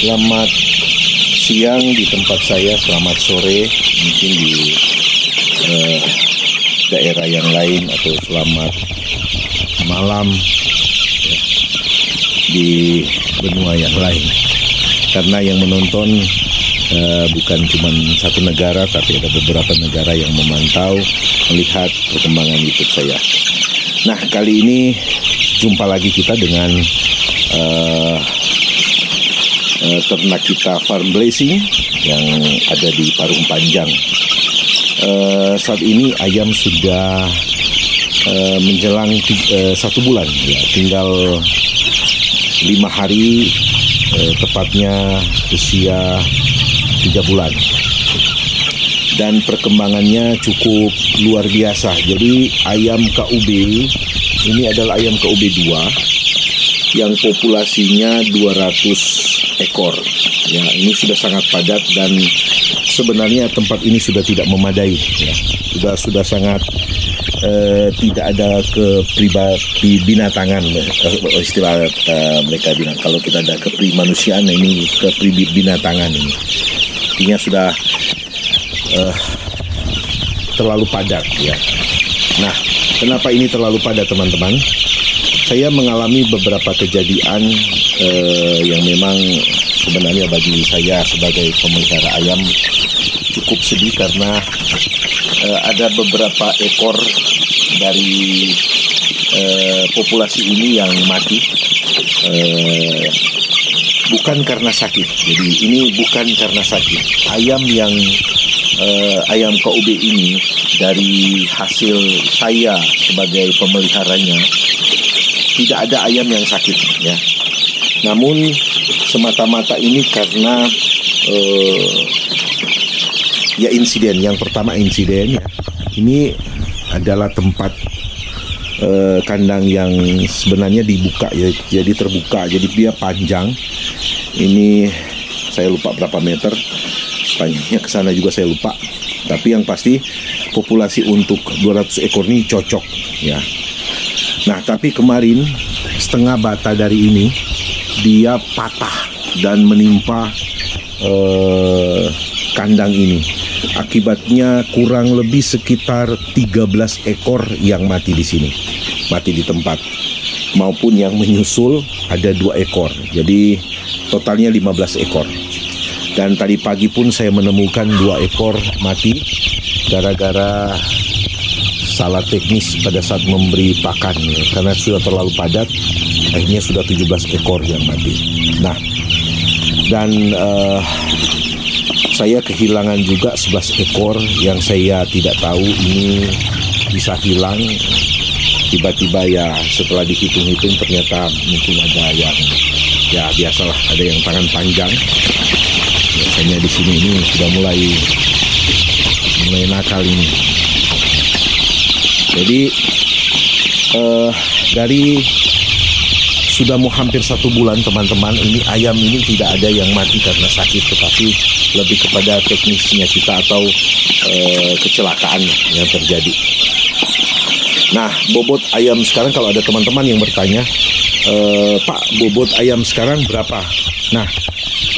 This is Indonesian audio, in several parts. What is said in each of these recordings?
Selamat siang di tempat saya, selamat sore mungkin di daerah yang lain, atau selamat malam ya, di benua yang lain. Karena yang menonton bukan cuma satu negara, tapi ada beberapa negara yang memantau, melihat perkembangan YouTube saya. Nah, kali ini jumpa lagi kita dengan ternak kita Farm Blessing yang ada di Parung Panjang. Saat ini ayam sudah menjelang 1 bulan, ya, tinggal 5 hari, tepatnya usia 3 bulan. Dan perkembangannya cukup luar biasa. Jadi ayam KUB ini adalah ayam KUB 2 yang populasinya 200 ekor. Ya, ini sudah sangat padat dan sebenarnya tempat ini sudah tidak memadai. Ya. Sudah sangat tidak ada kepribinatangan, istilah mereka bilang. Kalau kita ada keprimanusiaan, ini kepribinatangan ini. Artinya sudah terlalu padat. Ya. Nah, kenapa ini terlalu padat, teman-teman? Saya mengalami beberapa kejadian yang memang sebenarnya bagi saya sebagai pemelihara ayam cukup sedih, karena ada beberapa ekor dari populasi ini yang mati bukan karena sakit. Jadi ini bukan karena sakit. Ayam yang ayam KUB ini dari hasil saya sebagai pemeliharanya, tidak ada ayam yang sakit, ya. Namun semata-mata ini karena ya insiden. Yang pertama insiden, ya. Ini adalah tempat kandang yang sebenarnya dibuka, ya. Jadi terbuka, jadi dia panjang. Ini saya lupa berapa meter panjangnya, ke sana juga saya lupa. Tapi yang pasti populasi untuk 200 ekor ini cocok, ya. Nah, tapi kemarin setengah bata dari ini dia patah dan menimpa kandang ini. Akibatnya kurang lebih sekitar 13 ekor yang mati di sini, mati di tempat, maupun yang menyusul ada 2 ekor. Jadi totalnya 15 ekor. Dan tadi pagi pun saya menemukan 2 ekor mati gara-gara salah teknis pada saat memberi pakan, ya. Karena sudah terlalu padat, akhirnya sudah 17 ekor yang mati. Nah, dan saya kehilangan juga 11 ekor yang saya tidak tahu ini bisa hilang. Tiba-tiba, ya, setelah dihitung-hitung ternyata mungkin ada yang, ya biasalah, ada yang tangan panjang. Biasanya di sini ini sudah mulai nakal ini. Jadi dari sudah mau hampir 1 bulan, teman-teman, ini ayam ini tidak ada yang mati karena sakit, tetapi lebih kepada teknisnya kita atau kecelakaan yang terjadi. Nah, bobot ayam sekarang, kalau ada teman-teman yang bertanya, Pak, bobot ayam sekarang berapa? Nah,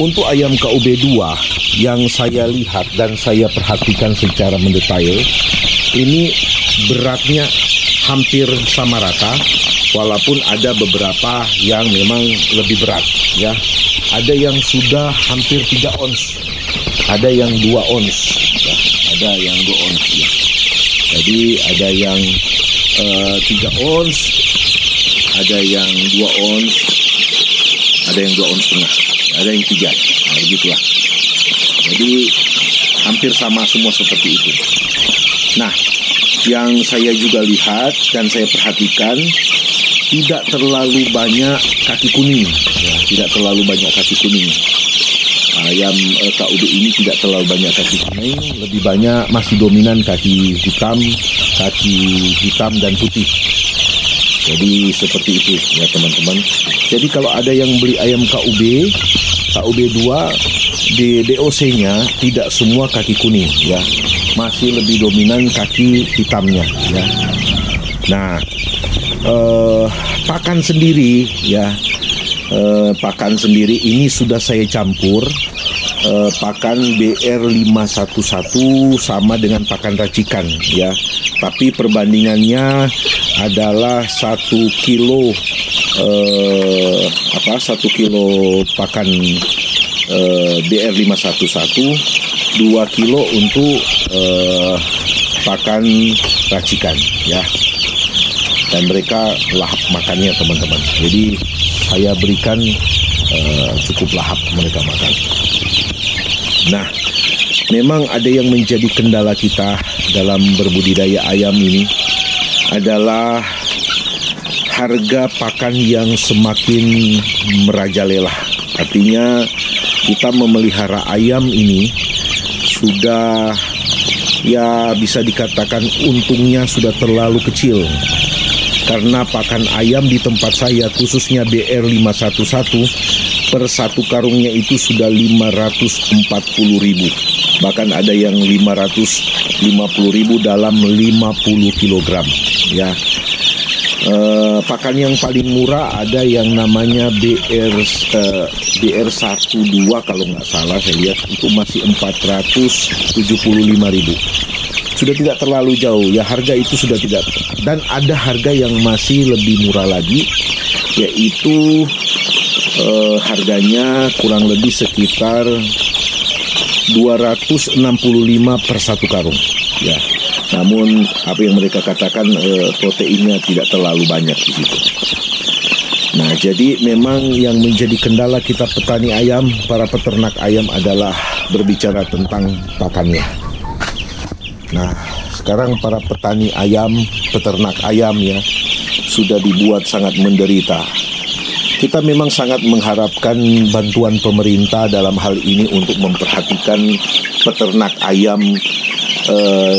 untuk ayam KUB 2 yang saya lihat dan saya perhatikan secara mendetail, ini beratnya hampir sama rata, walaupun ada beberapa yang memang lebih berat, ya. Ada yang sudah hampir 3 ons, ada yang 2 ons, ya. Ada yang 2 ons, ya. Jadi ada yang 3 ons, ada yang 2 ons, ada yang 2 ons setengah, ada yang 3, nah begitulah. Jadi hampir sama semua seperti itu. Nah, yang saya juga lihat dan saya perhatikan, tidak terlalu banyak kaki kuning, ya, tidak terlalu banyak kaki kuning. Ayam KUB ini tidak terlalu banyak kaki kuning, lebih banyak masih dominan kaki hitam dan putih. Jadi seperti itu, ya teman-teman. Jadi kalau ada yang beli ayam KUB 2, di DOC-nya tidak semua kaki kuning, ya. Masih lebih dominan kaki hitamnya, ya. Nah, pakan sendiri, ya, pakan sendiri ini sudah saya campur pakan BR511 sama dengan pakan racikan ya. Tapi perbandingannya adalah 1 kilo 1 kilo pakan BR511, 2 kilo untuk pakan racikan ya. Dan mereka lahap makannya teman-teman. Jadi saya berikan cukup lahap mereka makan. Nah, memang ada yang menjadi kendala kita dalam berbudidaya ayam ini adalah harga pakan yang semakin merajalela. Artinya kita memelihara ayam ini sudah ya bisa dikatakan untungnya sudah terlalu kecil. Karena pakan ayam di tempat saya khususnya BR511 per satu karungnya itu sudah 540.000. Bahkan ada yang 550.000 dalam 50 kg ya. Pakan yang paling murah ada yang namanya BR12 kalau nggak salah saya lihat itu masih 475.000. Sudah tidak terlalu jauh ya, harga itu sudah tidak. Dan ada harga yang masih lebih murah lagi, yaitu harganya kurang lebih sekitar 265 per satu karung ya. Namun apa yang mereka katakan proteinnya tidak terlalu banyak begitu. Nah, jadi memang yang menjadi kendala kita petani ayam, para peternak ayam adalah berbicara tentang pakannya. Nah, sekarang para petani ayam, peternak ayam ya, sudah dibuat sangat menderita. Kita memang sangat mengharapkan bantuan pemerintah dalam hal ini untuk memperhatikan peternak ayam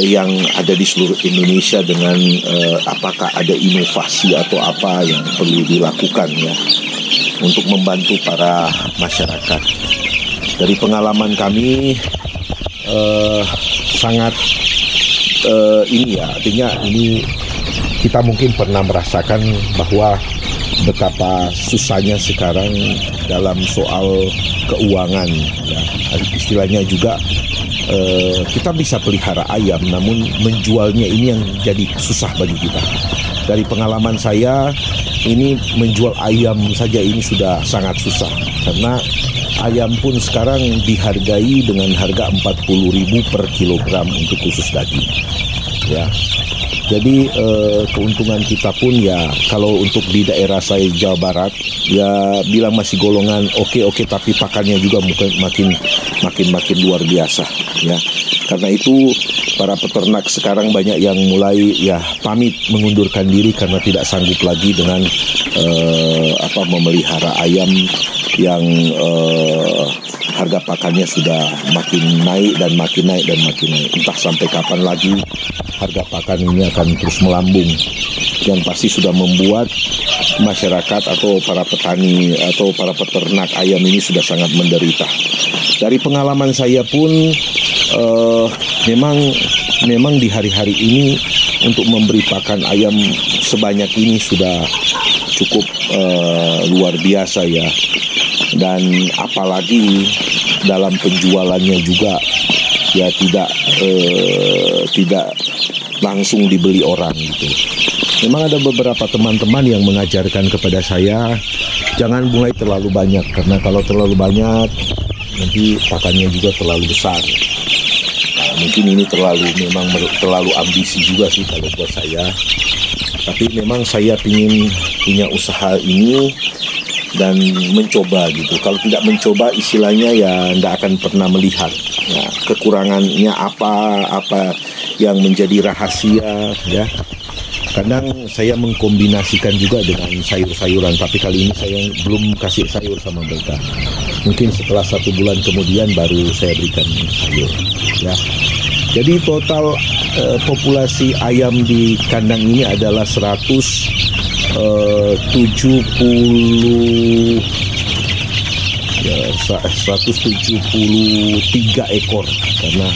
yang ada di seluruh Indonesia dengan apakah ada inovasi atau apa yang perlu dilakukan ya untuk membantu para masyarakat. Dari pengalaman kami sangat ini ya, artinya ini kita mungkin pernah merasakan bahwa betapa susahnya sekarang dalam soal keuangan ya. Istilahnya juga kita bisa pelihara ayam namun menjualnya ini yang jadi susah bagi kita. Dari pengalaman saya ini menjual ayam saja ini sudah sangat susah karena ayam pun sekarang dihargai dengan harga 40.000 per kilogram untuk khusus daging ya. Jadi keuntungan kita pun ya kalau untuk di daerah saya Jawa Barat ya bilang masih golongan oke, tapi pakannya juga makin luar biasa ya. Karena itu para peternak sekarang banyak yang mulai ya pamit mengundurkan diri karena tidak sanggup lagi dengan memelihara ayam yang harga pakannya sudah makin naik. Entah sampai kapan lagi harga pakan ini akan terus melambung. Yang pasti sudah membuat masyarakat atau para petani atau para peternak ayam ini sudah sangat menderita. Dari pengalaman saya pun memang di hari-hari ini untuk memberi pakan ayam sebanyak ini sudah cukup luar biasa ya. Dan apalagi dalam penjualannya juga ya tidak langsung dibeli orang gitu. Memang ada beberapa teman-teman yang mengajarkan kepada saya jangan mulai terlalu banyak karena kalau terlalu banyak nanti pakannya juga terlalu besar. Nah, mungkin ini terlalu ambisi juga sih kalau buat saya. Tapi memang saya ingin punya usaha ini dan mencoba gitu. Kalau tidak mencoba istilahnya ya tidak akan pernah melihat ya, kekurangannya apa yang menjadi rahasia ya. Kadang saya mengkombinasikan juga dengan sayur-sayuran, tapi kali ini saya belum kasih sayur sama mereka. Mungkin setelah 1 bulan kemudian baru saya berikan sayur ya. Jadi total populasi ayam di kandang ini adalah 173 ekor karena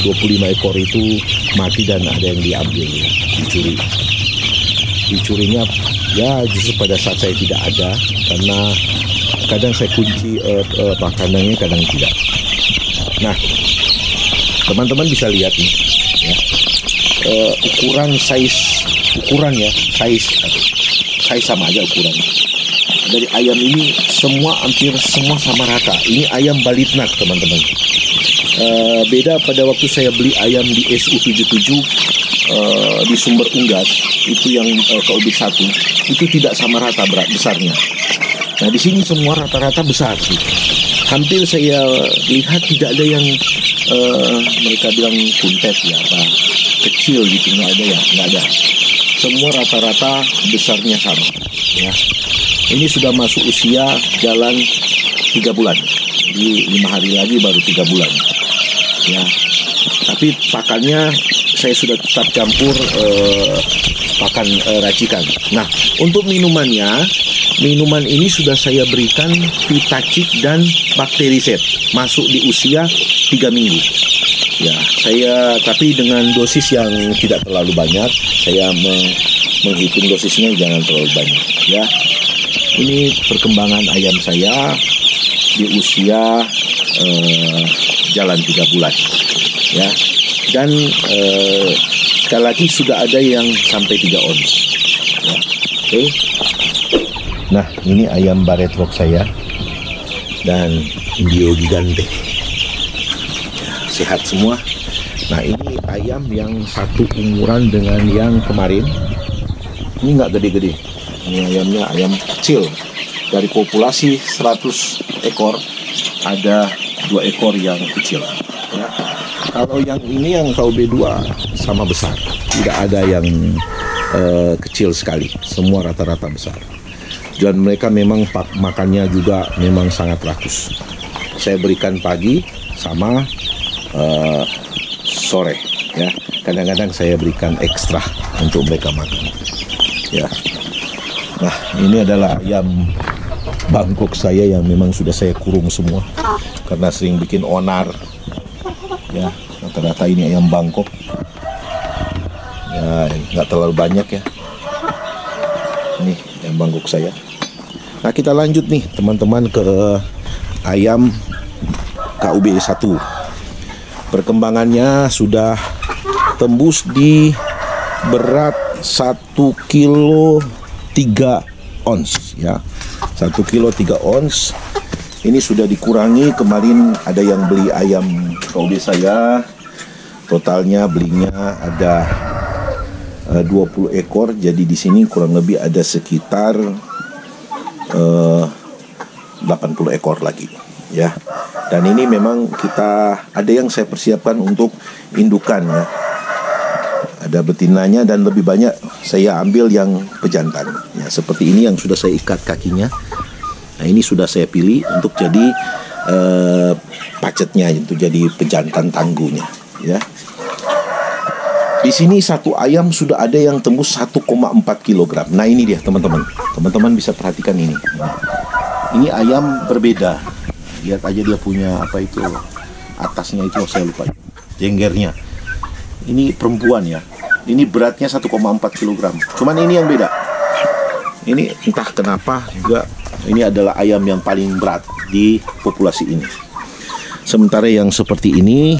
25 ekor itu mati dan ada yang diambil ya, dicurinya ya justru pada saat saya tidak ada karena kadang saya kunci kandangnya, kadang tidak. Nah, teman-teman bisa lihat nih, ya, size sama aja ukuran. Dari ayam ini hampir semua sama rata. Ini ayam Balitnak, teman-teman. Beda pada waktu saya beli ayam di SU77 di Sumber Unggas, itu yang KUB 1, itu tidak sama rata berat besarnya. Nah, di sini semua rata-rata besar sih. Hampir saya lihat tidak ada yang mereka bilang kuntet ya, apa kecil gitu, nggak ada. Semua rata-rata besarnya sama, ya. Ini sudah masuk usia jalan 3 bulan. Jadi 5 hari lagi baru 3 bulan. Ya. Tapi pakannya saya sudah tetap campur pakan racikan. Nah, untuk minuman ini sudah saya berikan Vitacik dan Bakteriset, masuk di usia 3 minggu. Ya, tapi dengan dosis yang tidak terlalu banyak. Saya menghitung dosisnya jangan terlalu banyak, ya. Ini perkembangan ayam saya di usia jalan 3 bulan, ya. Dan sekali lagi sudah ada yang sampai 3 ons, ya. Oke. Nah, ini ayam Barred Rock saya dan Indio Gigante, ya, sehat semua. Nah, ini ayam yang satu umuran dengan yang kemarin. Ini nggak gede-gede. Ini ayamnya ayam kecil. Dari populasi 100 ekor ada 2 ekor yang kecil, ya. Kalau yang ini yang KUB2 sama besar, tidak ada yang kecil sekali, semua rata-rata besar. Dan mereka memang makannya juga memang sangat rakus. Saya berikan pagi sama sore, ya. Kadang-kadang saya berikan ekstra untuk mereka makan, ya. Nah, ini adalah ayam Bangkok saya yang memang sudah saya kurung semua karena sering bikin onar, ya. Rata-rata ini ayam Bangkok, ya, nggak terlalu banyak, ya. Ini ayam Bangkok saya. Nah, kita lanjut nih teman-teman ke ayam KUB 1. Perkembangannya sudah tembus di berat 1 kilo 3 ons, ya. 1 kilo 3 ons. Ini sudah dikurangi. Kemarin ada yang beli ayam KUB saya, totalnya belinya ada 20 ekor. Jadi di sini kurang lebih ada sekitar 80 ekor lagi, ya. Dan ini memang ada yang saya persiapkan untuk indukan, ya. Ada betinanya dan lebih banyak saya ambil yang pejantan, ya, seperti ini yang sudah saya ikat kakinya. Nah, ini sudah saya pilih untuk jadi pacetnya, untuk jadi pejantan tangguhnya, ya. Di sini satu ayam sudah ada yang tembus 1,4 kg. Nah, ini dia teman-teman. Teman-teman bisa perhatikan ini. Ini ayam berbeda. Lihat aja dia punya apa itu, atasnya itu saya lupa, jenggernya. Ini perempuan, ya. Ini beratnya 1,4 kg. Cuman ini yang beda. Ini entah kenapa juga ini adalah ayam yang paling berat di populasi ini. Sementara yang seperti ini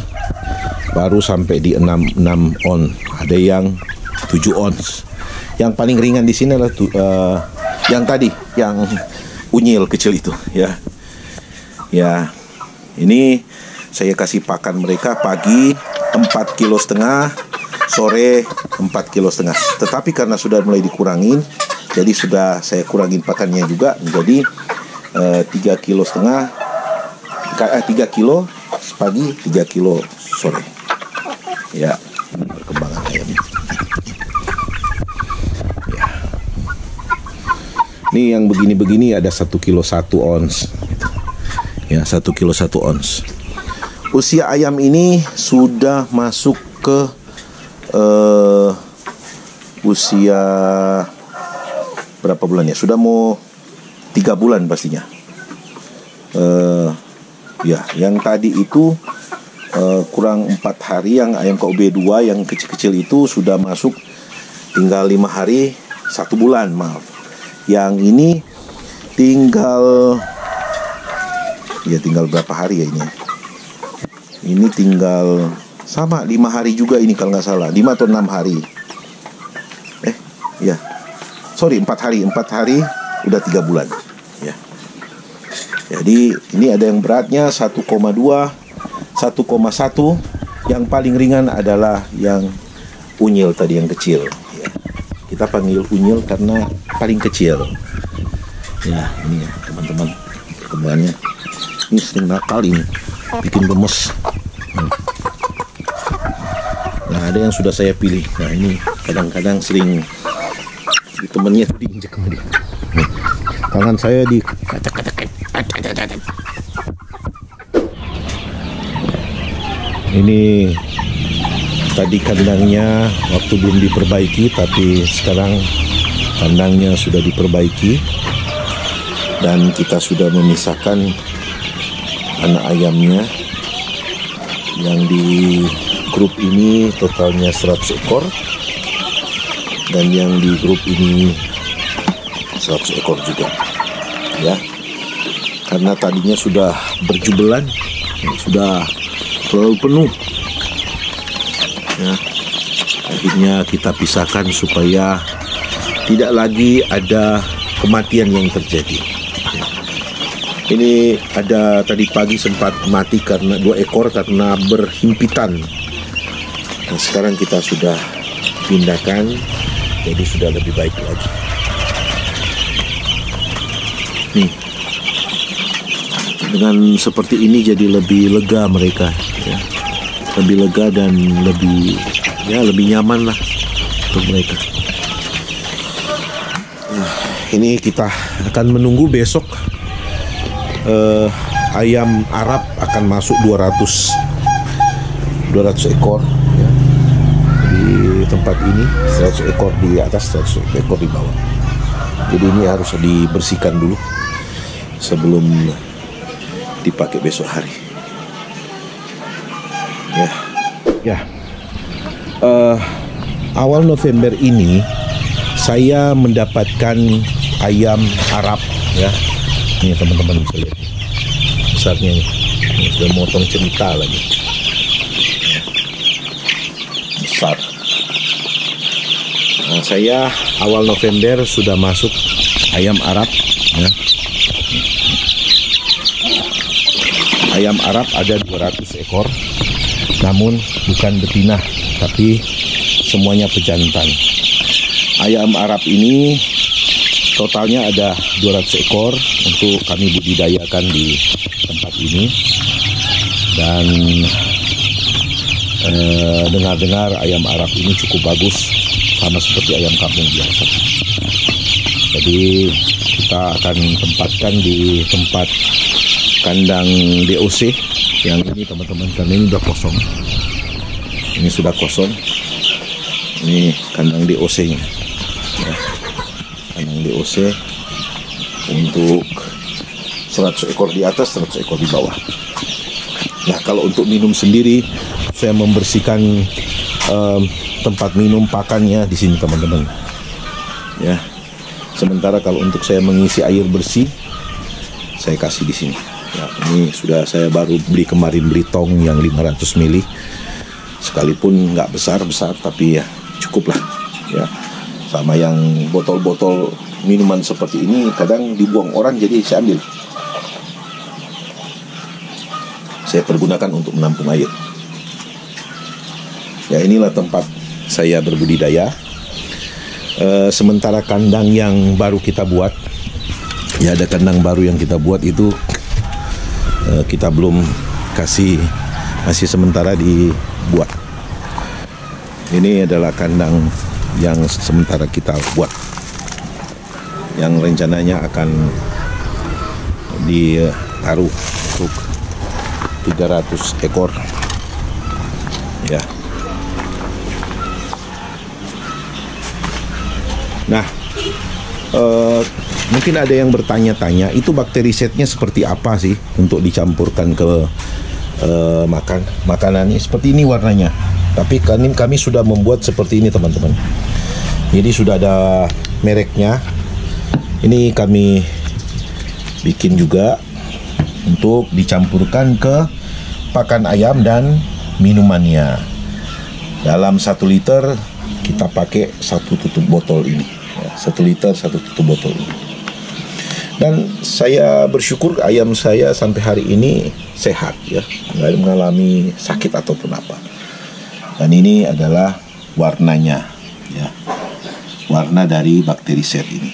baru sampai di 6 on. Ada yang 7 ons. Yang paling ringan di sini adalah yang tadi, yang unyil kecil itu, ya. Ya, ini saya kasih pakan mereka pagi 4,5 kilo, sore 4,5 kilo. Tetapi karena sudah mulai dikurangin, jadi sudah saya kurangin pakannya juga menjadi 3,5 kilo, 3 kilo pagi, 3 kilo sore. Ya, ini perkembangan ayamnya. Ya. Ini yang begini-begini ada 1 kilo 1 ons. Ya, 1 kilo 1 ons. Usia ayam ini sudah masuk ke usia berapa bulan, ya? Sudah mau 3 bulan pastinya. Ya, yang tadi itu kurang 4 hari, yang ayam KUB 2 yang kecil-kecil itu sudah masuk tinggal 5 hari 1 bulan, maaf. Yang ini tinggal Ya tinggal berapa hari ya ini? Ini tinggal sama 5 hari juga ini kalau nggak salah, 5 atau 6 hari. Ya, sorry 4 hari udah 3 bulan. Ya. Jadi ini ada yang beratnya 1,2, 1,1. Yang paling ringan adalah yang unyil tadi yang kecil. Ya. Kita panggil unyil karena paling kecil. Ya, ini ya teman-teman perkembangannya. Ini sering nakal ini, bikin gemes. Nah, ada yang sudah saya pilih. Nah, ini kadang-kadang sering di temennya diinjek sama dia. Nih, tangan saya di katak-katak. Ini tadi kandangnya waktu belum diperbaiki, tapi sekarang kandangnya sudah diperbaiki dan kita sudah memisahkan anak ayamnya. Yang di grup ini totalnya 100 ekor dan yang di grup ini 100 ekor juga, ya, karena tadinya sudah berjubelan, sudah terlalu penuh, ya. Akhirnya kita pisahkan supaya tidak lagi ada kematian yang terjadi. Ini ada tadi pagi sempat mati karena 2 ekor karena berhimpitan. Nah, sekarang kita sudah pindahkan, jadi sudah lebih baik lagi. Nih, dengan seperti ini jadi lebih lega mereka, ya. Lebih lega dan lebih nyaman lah untuk mereka. Nah, ini kita akan menunggu besok. Ayam Arab akan masuk 200 ekor, ya, di tempat ini. 100 ekor di atas, 100 ekor di bawah. Jadi ini harus dibersihkan dulu sebelum dipakai besok hari. Ya. Awal November ini saya mendapatkan ayam Arab, ya. Ini teman-teman bisa lihat besarnya nih. Ini sudah motong cerita lagi, besar. Nah, saya awal November sudah masuk ayam Arab, ya. Ayam Arab ada 200 ekor, namun bukan betina, tapi semuanya pejantan. Ayam Arab ini totalnya ada 200 ekor untuk kami budidayakan di tempat ini. Dan dengar-dengar ayam Arab ini cukup bagus, sama seperti ayam kampung biasa. Jadi kita akan tempatkan di tempat kandang DOC yang ini teman-teman, karena ini udah kosong. Ini sudah kosong. Ini kandang DOC-nya. Ya. Kandang DOC untuk 100 ekor di atas, 100 ekor di bawah. Nah, kalau untuk minum sendiri, saya membersihkan tempat minum pakannya di sini, teman-teman. Ya. Sementara kalau untuk saya mengisi air bersih, saya kasih di sini. Ya, ini sudah saya baru beli kemarin, beli tong yang 500 ml. Sekalipun nggak besar-besar, tapi ya cukup lah. Ya. Sama yang botol-botol minuman seperti ini kadang dibuang orang, jadi saya ambil. Saya pergunakan untuk menampung air. Ya, inilah tempat saya berbudidaya. Sementara kandang yang baru kita buat, ya ada kandang baru yang kita buat itu kita belum kasih, masih sementara dibuat. Ini adalah kandang yang sementara kita buat, yang rencananya akan ditaruh untuk 300 ekor, ya. Nah, mungkin ada yang bertanya-tanya, itu bakteri setnya seperti apa sih untuk dicampurkan ke makanan ini? Seperti ini warnanya. Tapi kami sudah membuat seperti ini, teman-teman. Jadi sudah ada mereknya. Ini kami bikin juga. untuk dicampurkan ke pakan ayam dan minumannya. Dalam 1 liter kita pakai 1 tutup botol ini, 1 liter 1 tutup botol ini. Dan saya bersyukur ayam saya sampai hari ini sehat ya, nggak mengalami sakit ataupun apa. Dan ini adalah warnanya ya, warna dari bakteriset ini,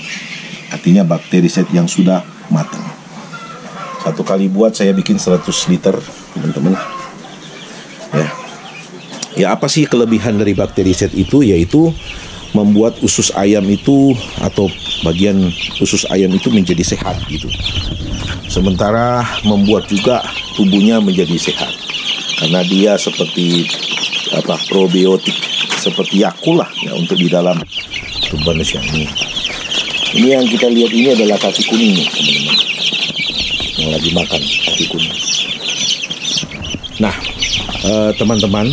artinya bakteriset yang sudah matang. 1 kali buat saya bikin 100 liter teman-teman ya. Ya, apa sih kelebihan dari bakteriset itu? Yaitu membuat usus ayam itu atau bagian usus ayam itu menjadi sehat gitu. Sementara membuat juga tubuhnya menjadi sehat. Karena dia seperti probiotik, seperti Yakult lah ya untuk di dalam tubuh manusia ini. Ini yang kita lihat ini adalah kaki kuning nih, teman-teman. Yang lagi makan kaki kuning. Nah, teman-teman,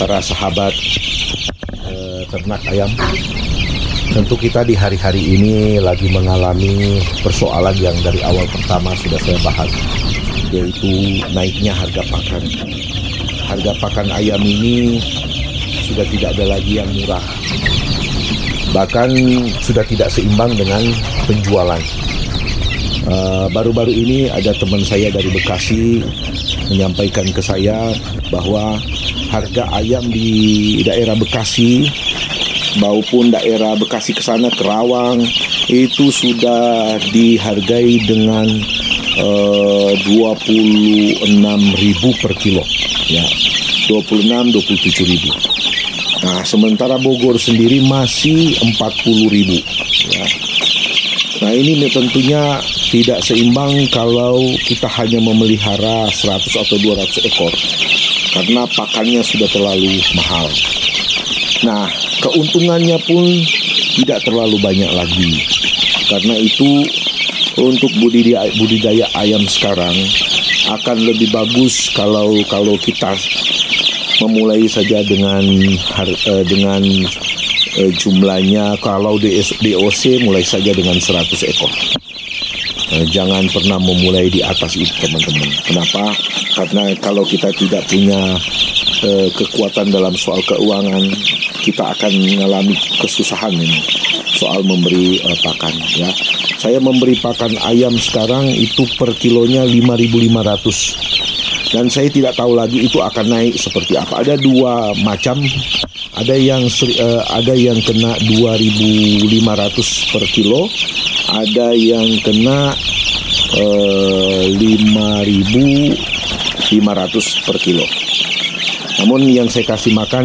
para sahabat ternak ayam, tentu kita di hari-hari ini lagi mengalami persoalan yang dari awal pertama sudah saya bahas, yaitu naiknya harga pakan. Harga pakan ayam ini sudah tidak ada lagi yang murah, bahkan sudah tidak seimbang dengan penjualan. Baru-baru ini ada teman saya dari Bekasi menyampaikan ke saya bahwa harga ayam di daerah Bekasi maupun daerah Bekasi ke sana, Kerawang, itu sudah dihargai dengan 26.000 per kilo ya, 26-27.000. Nah, sementara Bogor sendiri masih 40.000 ya. Nah, ini tentunya tidak seimbang kalau kita hanya memelihara 100 atau 200 ekor karena pakannya sudah terlalu mahal. Nah, keuntungannya pun tidak terlalu banyak lagi. Karena itu untuk budidaya ayam sekarang akan lebih bagus kalau kita memulai saja dengan jumlahnya, kalau DOC mulai saja dengan 100 ekor. Jangan pernah memulai di atas itu, teman-teman. Kenapa? Karena kalau kita tidak punya kekuatan dalam soal keuangan, kita akan mengalami kesusahan ini soal memberi pakan ya. Saya memberi pakan ayam sekarang itu per kilonya 5.500. Dan saya tidak tahu lagi itu akan naik seperti apa. Ada 2 macam. Ada yang kena 2.500 per kilo, ada yang kena 5.500 per kilo. Namun yang saya kasih makan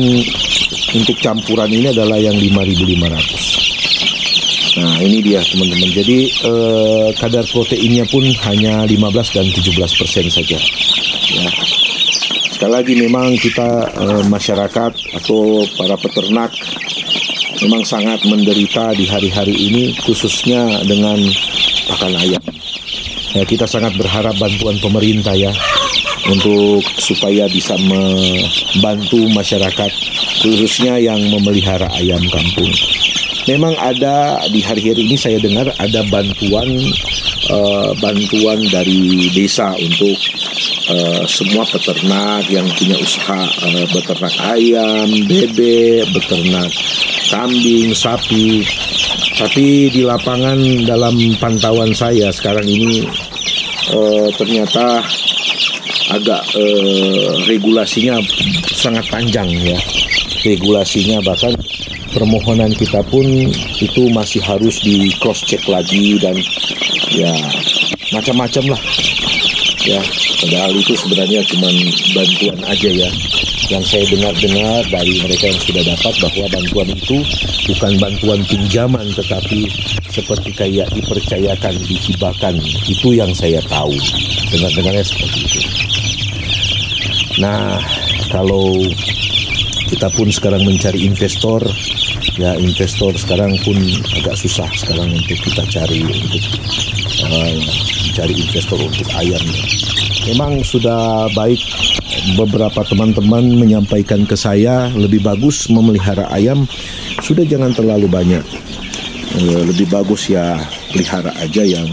untuk campuran ini adalah yang 5.500. Nah, ini dia teman-teman. Jadi kadar proteinnya pun hanya 15 dan 17% saja. Ya. Sekali lagi memang kita masyarakat atau para peternak memang sangat menderita di hari-hari ini, khususnya dengan pakan ayam. Ya, kita sangat berharap bantuan pemerintah ya untuk supaya bisa membantu masyarakat, khususnya yang memelihara ayam kampung. Memang ada di hari-hari ini saya dengar ada bantuan dari desa untuk semua peternak yang punya usaha beternak ayam, bebek, beternak kambing, sapi. Tapi di lapangan dalam pantauan saya sekarang ini ternyata agak regulasinya sangat panjang ya. Regulasinya, bahkan permohonan kita pun itu masih harus di cross check lagi dan ya macam-macam lah ya. Padahal itu sebenarnya cuma bantuan aja ya. Yang saya dengar dari mereka yang sudah dapat bahwa bantuan itu bukan bantuan pinjaman, tetapi seperti kayak dipercayakan, dihibahkan. Itu yang saya tahu. Dengarnya seperti itu. Nah, kalau kita pun sekarang mencari investor, ya investor sekarang pun agak susah sekarang untuk kita cari, untuk mencari investor untuk ayam. Memang sudah baik beberapa teman-teman menyampaikan ke saya lebih bagus memelihara ayam, sudah jangan terlalu banyak. Lebih bagus ya pelihara aja yang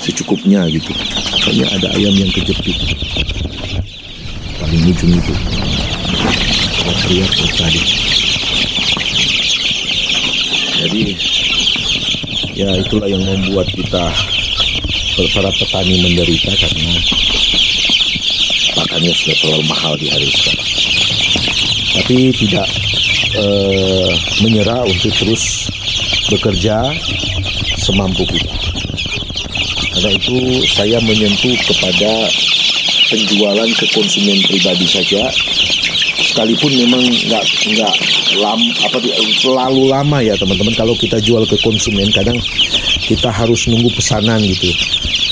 secukupnya gitu. Soalnya ada ayam yang kejepit paling ujung itu, teriak tadi. Jadi ya itulah yang membuat kita para petani menderita, karena pakannya sudah terlalu mahal di hari sekarang. Tapi tidak menyerah untuk terus bekerja semampu kita. Karena itu saya menyentuh kepada penjualan ke konsumen pribadi saja, sekalipun memang nggak terlalu lama ya teman-teman. Kalau kita jual ke konsumen kadang kita harus nunggu pesanan gitu.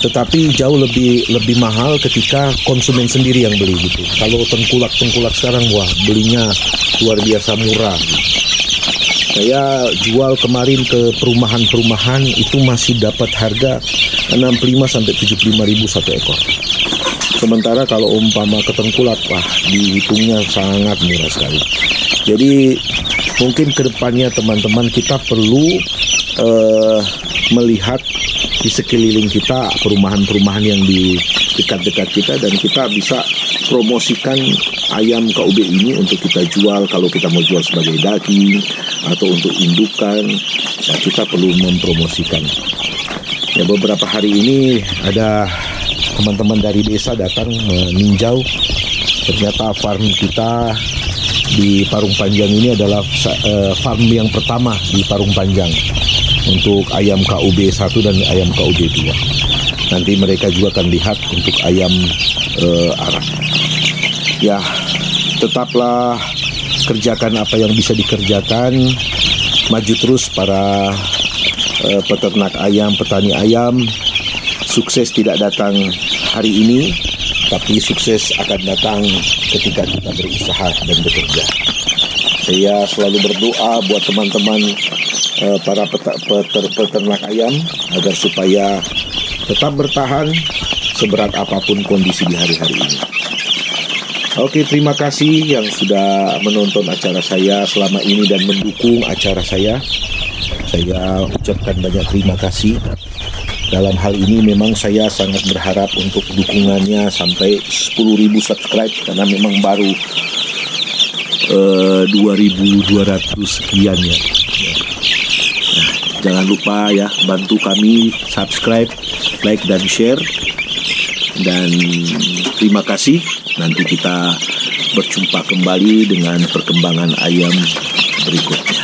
Tetapi jauh lebih mahal ketika konsumen sendiri yang beli gitu. Kalau tengkulak sekarang, wah belinya luar biasa murah. Saya jual kemarin ke perumahan itu masih dapat harga 65-75 ribu satu ekor. Sementara kalau umpama ke tengkulak, wah dihitungnya sangat murah sekali. Jadi mungkin kedepannya teman-teman kita perlu melihat di sekeliling kita perumahan-perumahan yang di dekat-dekat kita, dan kita bisa promosikan ayam KUB ini untuk kita jual. Kalau kita mau jual sebagai daging atau untuk indukan, ya kita perlu mempromosikan. Ya, beberapa hari ini ada teman-teman dari desa datang meninjau. Ternyata farm kita di Parung Panjang ini adalah farm yang pertama di Parung Panjang untuk ayam KUB 1 dan ayam KUB 2. Nanti mereka juga akan lihat untuk ayam Arab. Ya, tetaplah kerjakan apa yang bisa dikerjakan. Maju terus para peternak ayam, petani ayam. Sukses tidak datang hari ini, tapi sukses akan datang ketika kita berusaha dan bekerja. Saya selalu berdoa buat teman-teman para peternak ayam agar supaya tetap bertahan seberat apapun kondisi di hari-hari ini. Oke, terima kasih yang sudah menonton acara saya selama ini dan mendukung acara saya. Saya ucapkan banyak terima kasih. Dalam hal ini memang saya sangat berharap untuk dukungannya sampai 10.000 subscribe, karena memang baru 2.200 sekian ya. Nah, jangan lupa ya, bantu kami subscribe, like dan share. Dan terima kasih. Nanti kita berjumpa kembali dengan perkembangan ayam berikutnya.